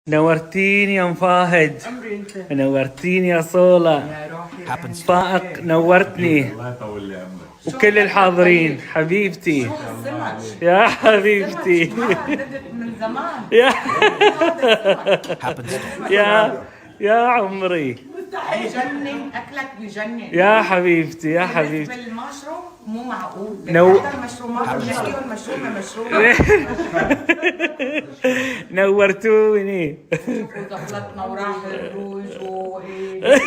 نورتيني يا فاهد، عمري انت نورتيني يا صولة، يا روحي. فائق نورتني، الله يطول لي عمرك. وكل الحاضرين حبيبتي شو هالسمك؟ يا حبيبتي ما رددت من زمان. يا هذا يا يا عمري بجنن اكلك بجنن. يا حبيبتي يا حبيبتي. بالنسبه للمشروم مو معقول. نو- هذا المشرومات بنشتريهم مشرومه نورتوني وزفلتنا وراح الروج وايه.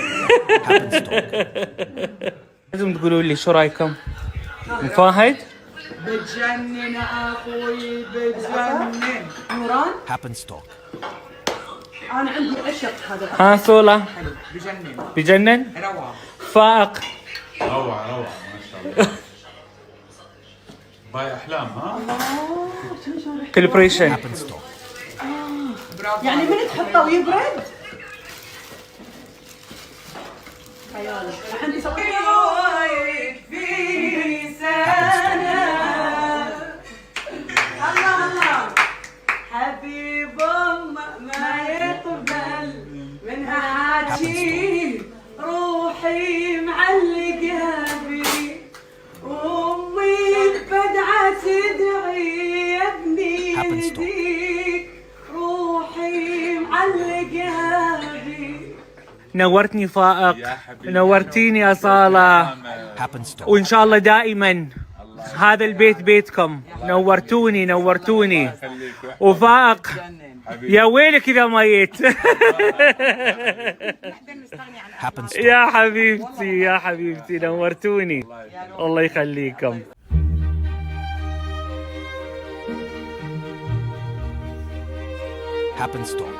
لازم تقولوا لي شو رايكم؟ فاهد بتجنن اخوي بتجنن. نوران Happenstock. انا عندي اشق هذا ها صولة حلو بجنن بجنن. روعه. فائق روعة روعة ما شاء الله. باي احلام ها؟ كالبريشن. Happenstock. برافو يعني من تحطه ويبرد؟ خيالي الحين يسوي في سنة. الله الله حبيب ما يقبل منها حاجي روحي معلقة بي وامي بدعة تدعي يا ابني يهديك روحي معلقة بي. نورتني فائق، يا حبيبي. نورتيني يا صالة، Happenstock. وإن شاء الله دائما هذا البيت بيتكم. نورتوني نورتوني. خليك وفائق يا ويلك إذا ميت. Happenstock. يا حبيبتي يا حبيبتي نورتوني، الله يخليكم. Happenstock.